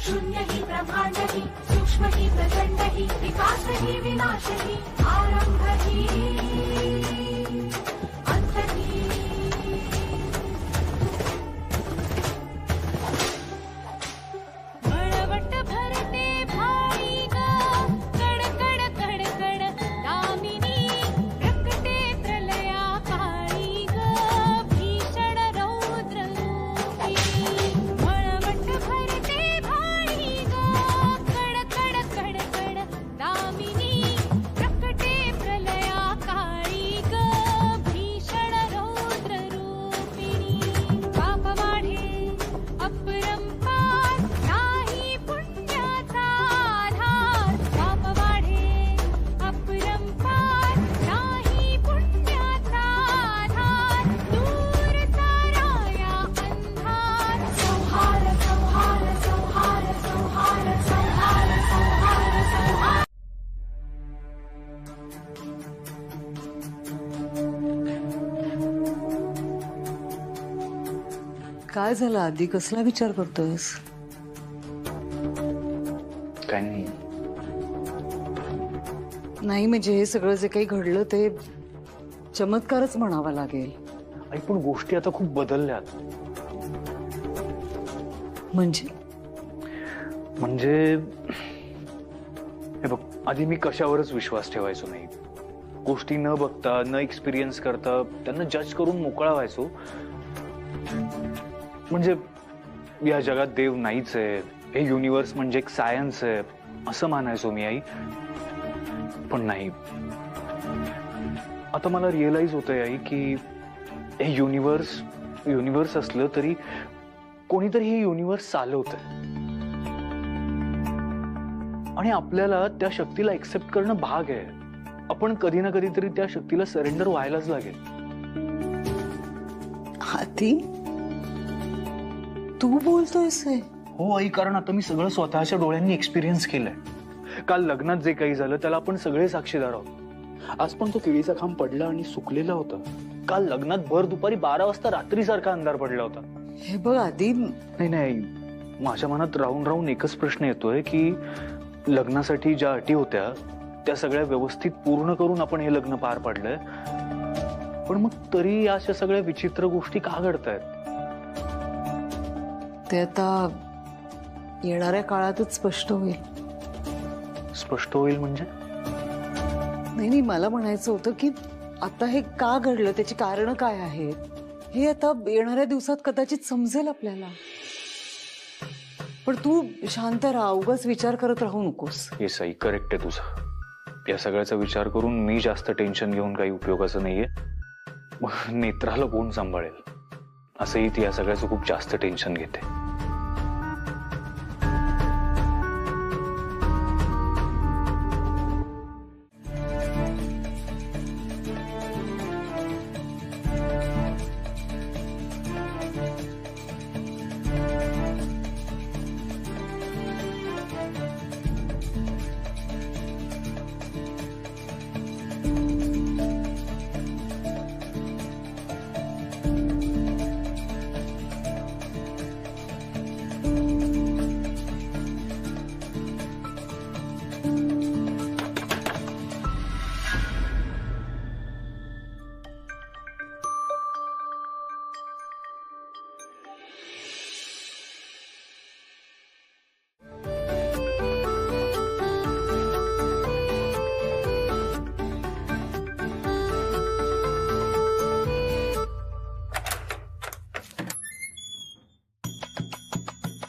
शून्य ही ब्रह्मांड ही, सूक्ष्म ही प्रचंड ही, विकास ही विनाश ही, आरंभ ही अंत ही. बळवट भरते भाई ग, कड कड कड कड दामिनी, प्रकटे प्रलया काळी ग, भीषण रौद्र रूपी. बळवट भरते भाई ग, कड कड कड कड दामिनी, काय झालं आधी? कसला विचार करतोयस? काय नाही. नाही म्हणजे हे सगळं जे काही घडलं ते चमत्कारच म्हणावा लागेल. आई पण गोष्टी आता खूप बदलल्यात. म्हणजे हे बघ, आधी मी कशावरच विश्वास ठेवायचो नाही. गोष्टी न बघता, न एक्सपिरियन्स करता त्यांना जज करून मोकळा व्हायचो. म्हणजे या जगात देव नाहीच आहे, हे युनिव्हर्स म्हणजे एक सायन्स आहे असं मानायचो मी आई. पण नाही, आता मला रिअलाइज होतंय आई की हे युनिव्हर्स असलं तरी कोणीतरी हे युनिव्हर्स चालवतंय आणि आपल्याला त्या शक्तीला एक्सेप्ट करणं भाग आहे. आपण कधी ना कधीतरी त्या शक्तीला सरेंडर व्हायलाच लागेल. हाती तू बोलतोयस? हो आई, कारण आता मी सगळं स्वतःच्या डोळ्यांनी एक्सपिरियन्स केलंय. काल लग्नात जे काही झालं त्याला आपण सगळे साक्षीदार आहोत. आज पण तो केळीचा खांब पडला आणि सुकलेला होता. काल लग्नात भर दुपारी 12 वाजता रात्रीसारखा अंधार पडला होता. हे बघ आधी, नाही, माझ्या मनात राहून राहून एकच प्रश्न येतोय की लग्नासाठी ज्या अटी होत्या त्या सगळ्या व्यवस्थित पूर्ण करून आपण हे लग्न पार पाडलंय, पण मग तरी अशा सगळ्या विचित्र गोष्टी का घडतायत? ते आता येणाऱ्या काळातच स्पष्ट होईल. स्पष्ट होईल म्हणजे? नाही, मला म्हणायचं होतं की आता हे का घडलं, त्याची कारण काय आहेत, हे आता येणाऱ्या दिवसात कदाचित समजेल आपल्याला. पण तू शांत राहा, उगाच विचार करत राहू नकोस. हे सही करेक्ट आहे तुझं. या सगळ्याचा विचार करून मी जास्त टेन्शन घेऊन काही उपयोगाचं नाहीये. नेत्राला कोण सांभाळेल असंही ती या सगळ्याचं खूप जास्त टेन्शन घेते.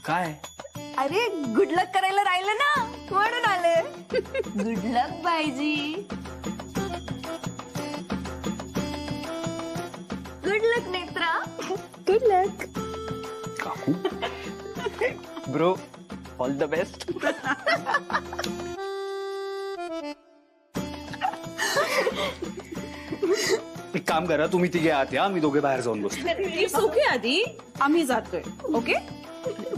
काय? अरे गुड लक करायला राहिलं ना म्हणून आले. गुड लक बायजी. गुड लक नेत्रा. गुड लक काकू. Bro, all the best. एक काम करा, तुम्ही तिघे आत या, मी दोघे बाहेर जाऊन बसतो. ओके आधी आम्ही जातोय. ओके,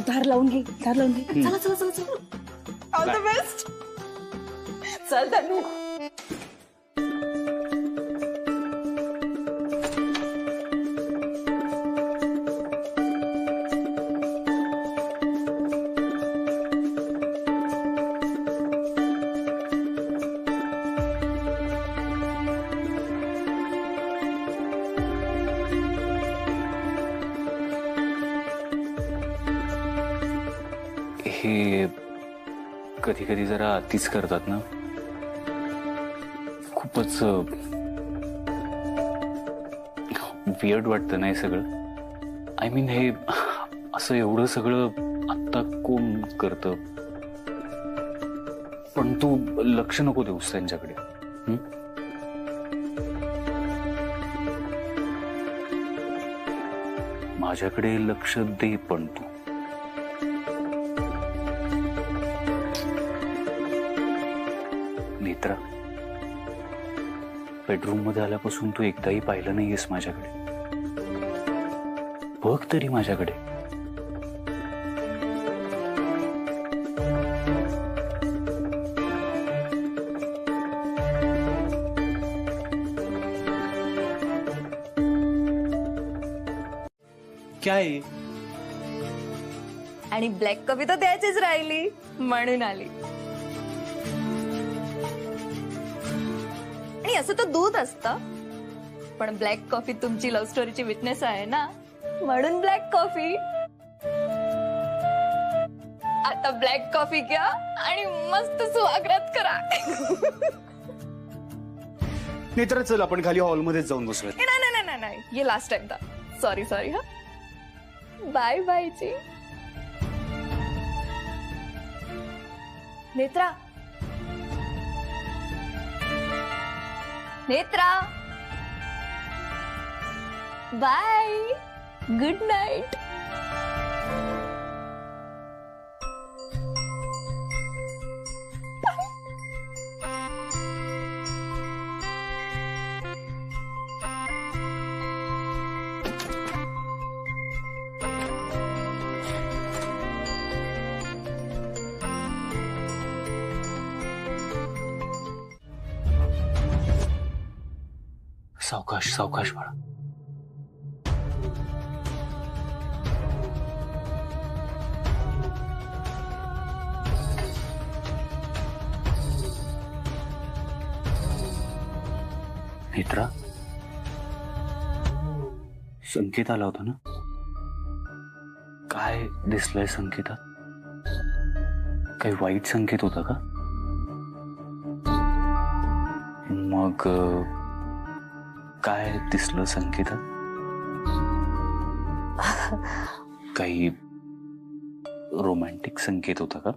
दार लावून घे, दार लावून घे. चला चला चला चला. All the best. चल धनू. हे कधी कधी जरा अतिच करतात ना. खूपच वियर्ड वाटतं नाही सगळं. आय मीन हे असं एवढं सगळं आत्ता कोण करतं? पण तू लक्ष नको देऊस त्यांच्याकडे. माझ्याकडे लक्ष दे पण तू. नेत्रा, बेडरूम मध्ये आल्यापासून तू एकदाही पाहिलं नाहीयेस माझ्याकडे. बघ तरी माझ्याकडे. क्या है? आणि ब्लॅक कॉफी तर द्यायचीच राहिली म्हणून आली. आणि असं तर दूध असतं, पण ब्लॅक कॉफी तुमची लव्ह स्टोरीची विटनेस आहे ना, म्हणून ब्लॅक कॉफी. आता ब्लॅक कॉफी घ्या आणि मस्त सुहागरात करा. नेत्रा चल आपण खाली हॉलमध्ये जाऊन बसूयात. नाही, ये लास्ट टाइम था. सॉरी हा. बाय बायची. नेत्रा बाय. Good night. सावकाश सावकाश बाळा. नेत्रा, संकेत आला होता ना? काय दिसलंय संकेतात? काही वाईट संकेत होता का? मग काय दिसलं संकेतात? काही रोमॅन्टिक संकेत होता का?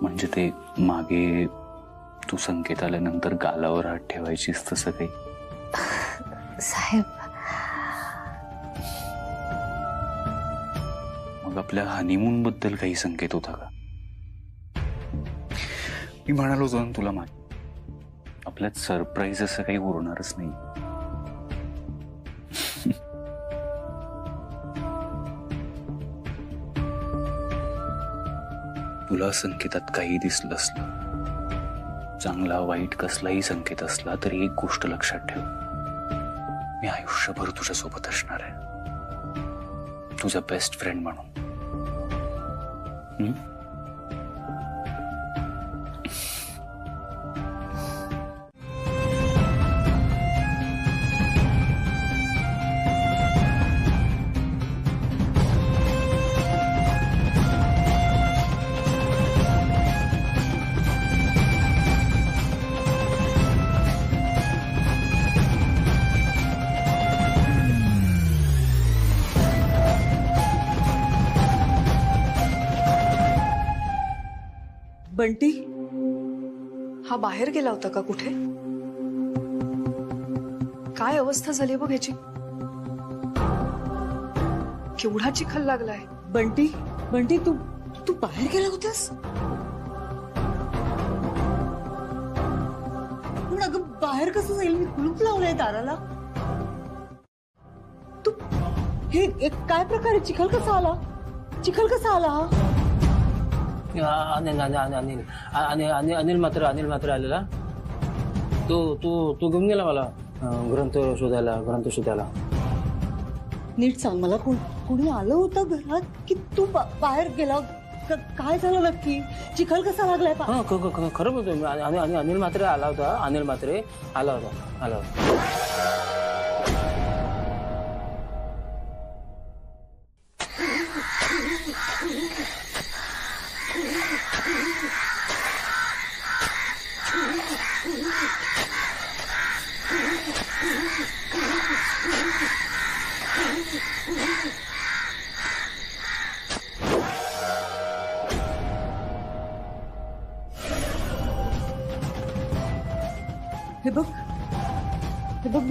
म्हणजे ते मागे तू संकेत आल्यानंतर गालावर हात ठेवायचीस तसं काही? साहेब, मग आपल्या हनीमून बद्दल काही संकेत होता का? मी म्हणालो होतो ना तुला, आपल्यात सरप्राईज असं काही उरणारच नाही. तुला संकेतात काही दिसलं असलं, चांगला वाईट कसलाही संकेत असला तरी एक गोष्ट लक्षात ठेव, मी आयुष्यभर तुझ्या सोबत असणार आहे, तुझा बेस्ट फ्रेंड म्हणून. बंटी हा बाहेर गेला होता का कुठे? काय अवस्था झाली बघ ह्याची. केवढा चिखल लागलाय. बंटी बंटी तू तू बाहेर गेला होतास? पण अगं बाहेर कसं जाईल? मी कुलूप लावलंय दाराला. तू हे काय प्रकारे? चिखल कसा आला? चिखल कसा आला हा? अनिल मात्र आलेला. तो घेऊन गेला मला ग्रंथ शोधायला. नीट सांग मला, कोणी आलं होतं घरात की तू बाहेर गेला? काय झालं नक्की? चिखल कसा लागलाय? खरं बोलतोय मी. अनिल मात्रे आला होता. हे बघ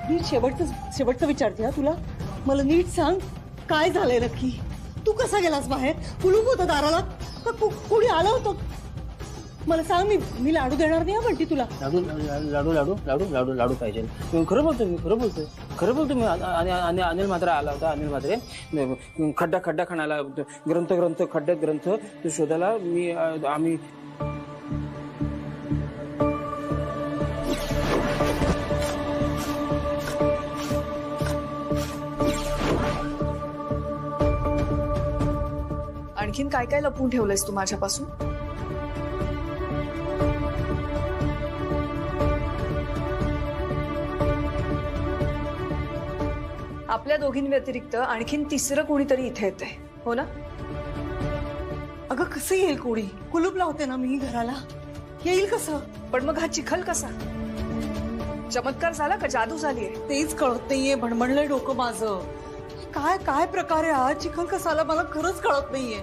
मी शेवटचं विचारते हा तुला. मला नीट सांग, काय झालंय नक्की? तू कसा गेलास बाहेर? कुलूप होतं दाराला का कोणी आलं होतं? मला सांग. मी लाडू देणार नाही बंटी तुला. लाडू पाहिजे. खरं बोलतो मी. अनिल मात्रे आला होता. अनिल मात्रे खड्डा खाण्याला, ग्रंथ खड्ड्यात ग्रंथ तो शोधायला आम्ही आणखीन काय काय लपून ठेवलंयस तू माझ्यापासून? आपल्या दोघींव्यतिरिक्त आणखीन तिसरं कोणीतरी इथे येतंय, हो ना? अगं कसं येईल कोणी? कुलूप लावते ना मी घराला, येईल कसं? पण मग हा चिखल कसा? चमत्कार झाला का जादू झालीये? तेच कळत नाहीये, भणभणलंय डोकं माझं. काय काय प्रकार आहे हा? चिखल कसा आला मला खरंच कळत नाहीये.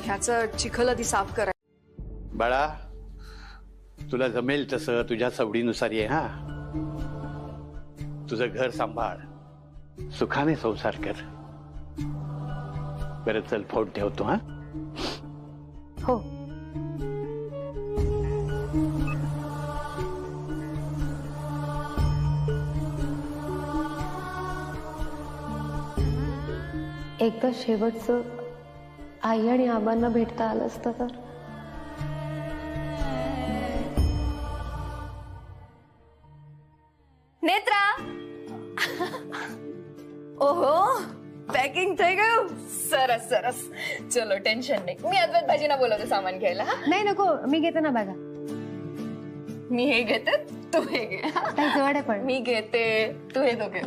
ह्याचं चिखल आधी साफ करा. बाळा, तुला जमेल तसं तुझ्या सवडीनुसार ये. हा, तुझं घर सांभाळ, सुखाने संसार कर. बरं चल, फोन ठेवतो. हा हो. एकदा शेवटचं आई आणि आबांना भेटता आलं असतं तर. નેત્રા ઓહો પેકિંગ થઈ ગયું. સરસ સરસ. ચલો ટેન્શન નહીં. मी अद्वैत भाजीना बोलवते सामान घ्यायला. हा नाही नको, मी घेते ना बॅगा. मी हे घेते, तू हे घे. काही जवळ आहे पण. मी घेते, तू हे दोघे.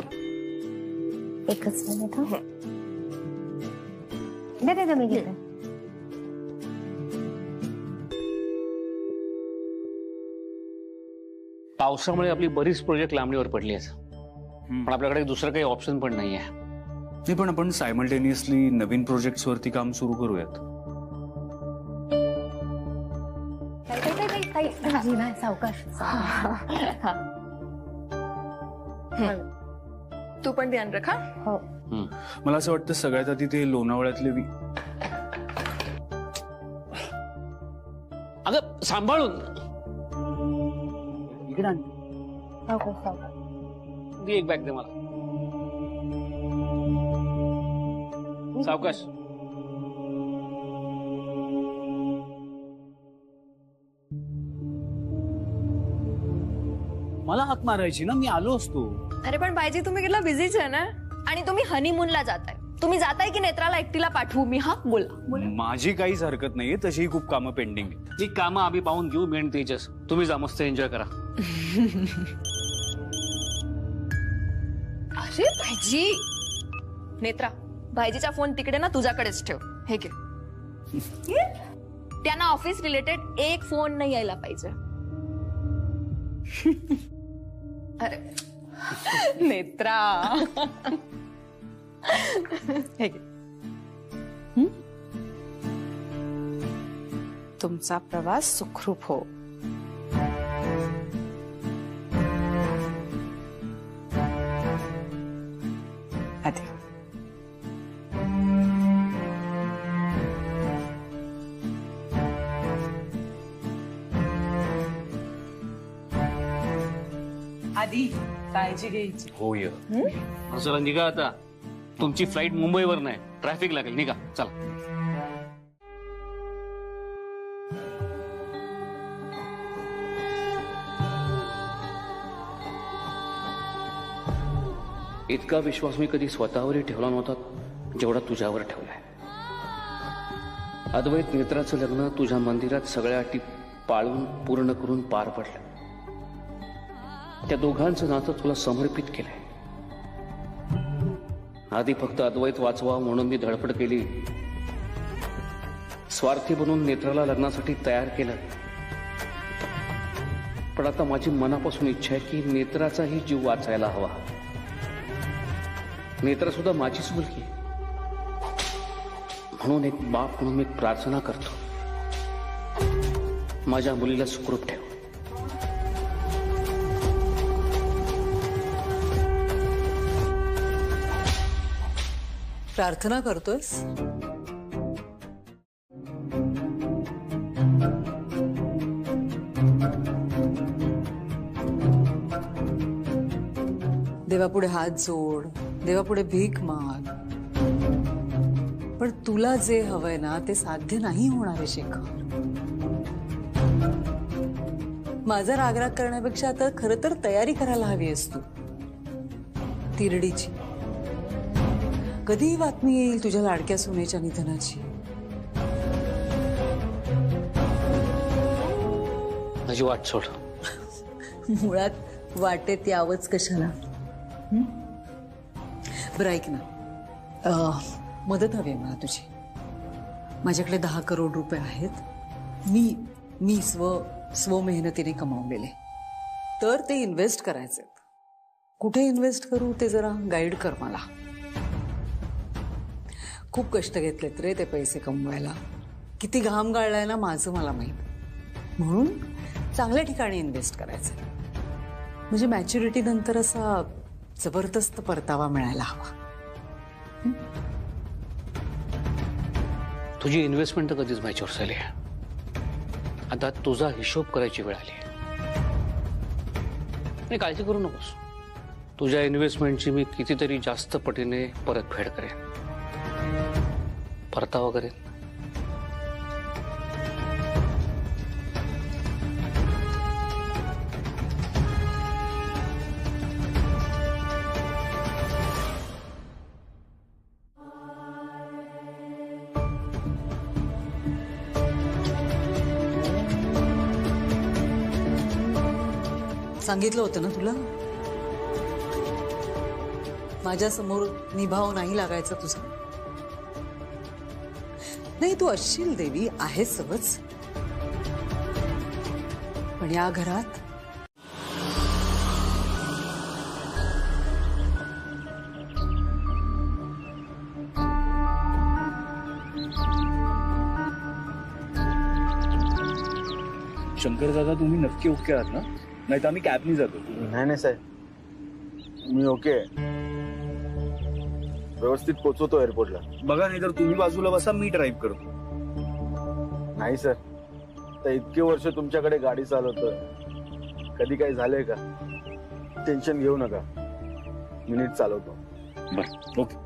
एकच मिनिट. हा देते मी घेते. पावसामुळे आपली बरीच प्रोजेक्ट लांबणीवर पडली आहेत, पण आपल्याकडे दुसरं काही ऑप्शन पण नाहीये. नाही, पण आपण सायमल्टेनियसली नवीन प्रोजेक्ट्स वरती काम सुरू करूयात. सावकाश. तू पण ध्यान रखा. हो. मला असं वाटतं सगळ्यात आधी ते लोणावळ्यातले अगं सांभाळून. एक बॅग दे मला. सावकाश. मला हाक मारायची ना, मी आलो असतो. अरे पण भाईजी तुम्ही किती बिझीच आहे ना, आणि तुम्ही हनीमूनला जाताय. तुम्ही जाताय की नेत्राला एकटीला पाठवू मी? हा बोला. माझी काहीच हरकत नाहीये, तशी खूप कामं पेंडिंग आहेत. ती कामं आम्ही पाहून घेऊ. मी आणि तेजस, तुम्ही जा मस्त एन्जॉय करा. अरे भाईजी, नेत्रा भाईजीचा फोन तिकडे ना तुझ्याकडेच ठेव. हे घे. त्यांना ऑफिस रिलेटेड एक फोन नाही यायला पाहिजे. अरे नेत्रा, हे घे. तुमचा प्रवास सुखरूप हो. आधी आधी काळजी घ्यायची. होय. चला निघा आता. तुमची फ्लाईट मुंबईवर नाही, ट्रॅफिक लागेल. निघा चला. इतका विश्वास मी कधी स्वतःवरही ठेवला नव्हता जेवढा तुझ्यावर ठेवलाय. अद्वैत नेत्राचं लग्न तुझ्या मंदिरात सगळ्या अटी पाळून पूर्ण करून पार पडलं. त्या दोघांचं नातं तुला समर्पित केलंय. आधी फक्त अद्वैत वाचवा म्हणून मी धडपड केली, स्वार्थी बनून नेत्राला लग्नासाठी तयार केलं. पण आता माझी मनापासून इच्छा आहे की नेत्राचाही जीव वाचायला हवा. नेत्रा सुद्धा माझीच मुलगी, म्हणून एक बाप म्हणून मी प्रार्थना करतो, माझ्या मुलीला सुखरूप ठेव. प्रार्थना करतोयस? देवापुढे हात जोड, देवापुढे भीक माग. पण तुला जे हवंय ना ते साध्य नाही होणार आहे शेखर. माझा रागराग करण्यापेक्षा आता खरं तर तयारी करायला हवी आहेस तू तिरडीची. कधी बातमी येईल तुझ्या लाडक्या सोन्याच्या निधनाची? माझी वाट सोड. मुळात वाटेत यावंच कशाला? बरं ऐक ना, मदत हवी आहे मला तुझी. माझ्याकडे 10 करोड रुपये आहेत. मी स्व मेहनतीने कमावलेले. तर ते इन्व्हेस्ट करायचे. कुठे इन्व्हेस्ट करू ते जरा गाईड कर मला. खूप कष्ट घेतलेत रे ते पैसे कमवायला. किती घाम गाळलाय ना माझं मला माहीत. म्हणून चांगल्या ठिकाणी इन्व्हेस्ट करायचं, म्हणजे मॅच्युरिटी नंतर असा जबरदस्त परतावा मिळायला हवा. तुझी इन्व्हेस्टमेंट तर कधीच मॅच्युअर झाली. आता तुझा हिशोब करायची वेळ आली. नाही, काळजी करू नकोस. तुझ्या इन्व्हेस्टमेंटची मी कितीतरी जास्त पटीने परतफेड करेन, परतावा करेन. सांगितलं होतं ना तुला, माझ्या समोर निभाव नाही लागायचा तुझा. नाही, तू असशील देवी, आहे सहज, पण या घरात शंकर दादा, तुम्ही नक्की ओके आहात ना? नाही तर आम्ही कॅबनी जातो. नाही साहेब, मी ओके आहे. व्यवस्थित पोहोचवतो एअरपोर्टला. बघा, नाही तर तुम्ही बाजूला बसा, मी ड्राईव्ह करतो. नाही सर, तर इतके वर्ष तुमच्याकडे गाडी चालवतोय, कधी काही झालंय का? टेन्शन घेऊ नका, मी नीट चालवतो. बरं, ओके.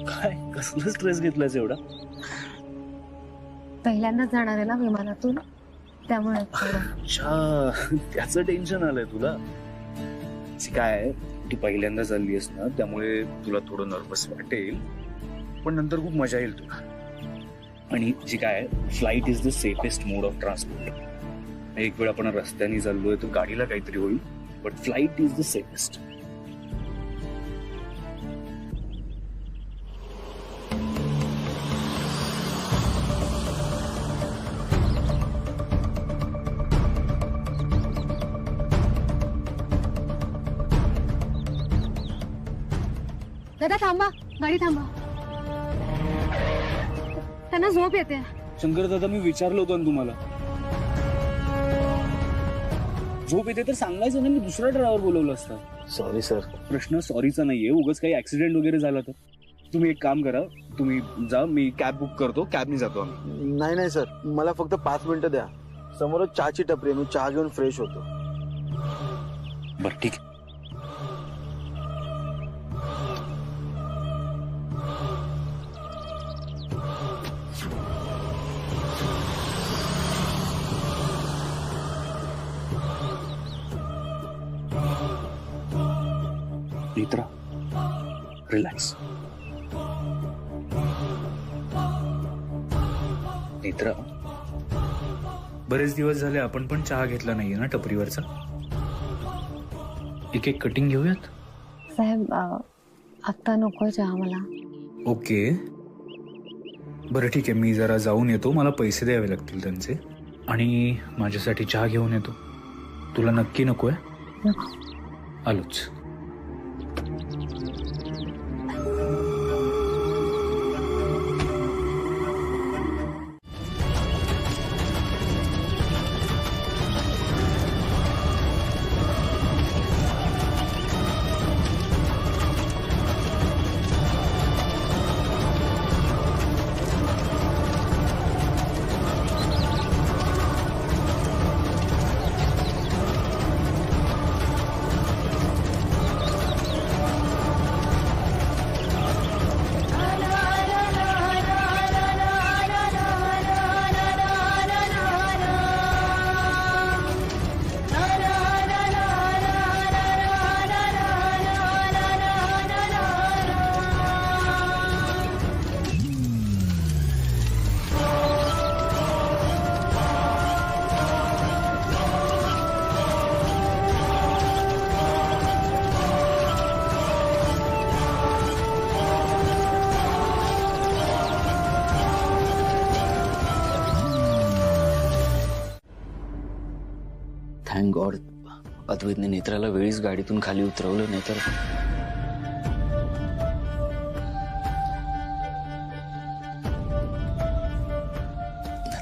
काय कसलं स्ट्रेस घेतलायस एवढा? पहिल्यांदाच जाणार आहे ना विमानातून, त्यामुळे. अच्छा, त्याचं टेन्शन आलंय तुला? काय, तू पहिल्यांदा चाललीस ना, त्यामुळे तुला थोडं नर्वस वाटेल, पण नंतर खूप मजा येईल तुला. आणि जी काय, flight is the safest mode of transport. एक वेळ आपण रस्त्याने चाललोय तर गाडीला काहीतरी होईल, but flight is the safest. दादा थांबा, गाडी थांबा, त्यांना झोप येते. शंकर दादा, मी विचारलं होतं ना तुम्हाला, झोप येते तर सांगायचं ना, मी दुसरा ड्रायव्हर बोलवलं असतं. Sorry sir. प्रश्न सॉरीचा नाहीये, उगाच काही ऍक्सिडेंट वगैरे झाला तर. तुम्ही एक काम करा, तुम्ही जा, मी कॅब बुक करतो, कॅबनी जातो आम्ही. नाही सर, मला फक्त 5 मिनिटं द्या. समोरच चहाची टपरी, मी चहा घेऊन फ्रेश होतो. बरं, ठीक आहे. नेत्रा, रिलॅक्स. नेत्रा, बरेच दिवस झाले आपण पण चहा घेतला नाहीये ना टपरीवरचा. एक कटिंग घेऊयात. साहेब, आता नकोय चहा मला. ओके, बरं ठीक आहे, मी जरा जाऊन येतो, मला पैसे द्यावे लागतील त्यांचे, आणि माझ्यासाठी चहा घेऊन येतो. तुला नक्की नकोय? आलोच. थँक गॉड अद्वैतने नेत्राला वेळीच गाडीतून खाली उतरवलं, नाही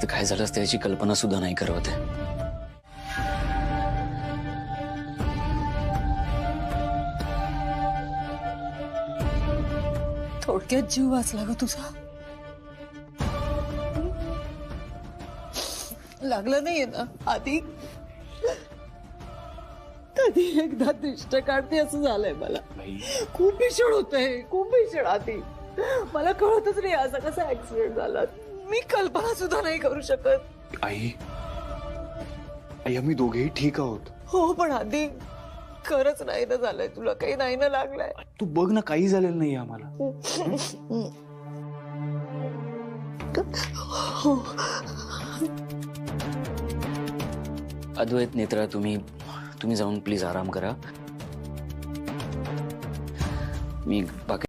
तर काय झालं असतं याची कल्पना सुद्धा नाही करवत आहे. थोडक्यात जीव वाचला ग तुझा. लागलं नाहीये ना आधी? कधी एकदा दृष्ट काढते असं झालंय मला. खूप भीषण होतंय, खूप भीषण. आधी मला कळतच नाही असा कसा ऍक्सिडेंट झाला. मी कल्पना सुद्धा नाही करू शकत. आई आई आम्ही दोघेही ठीक आहोत. हो पण आधी खरंच नाही ना झालंय तुला, काही नाही ना लागलंय. तू बघ ना, काही झालेलं नाही आम्हाला. अद्वैत नेत्रा तुम्ही जाऊन प्लीज आराम करा. मी बाकी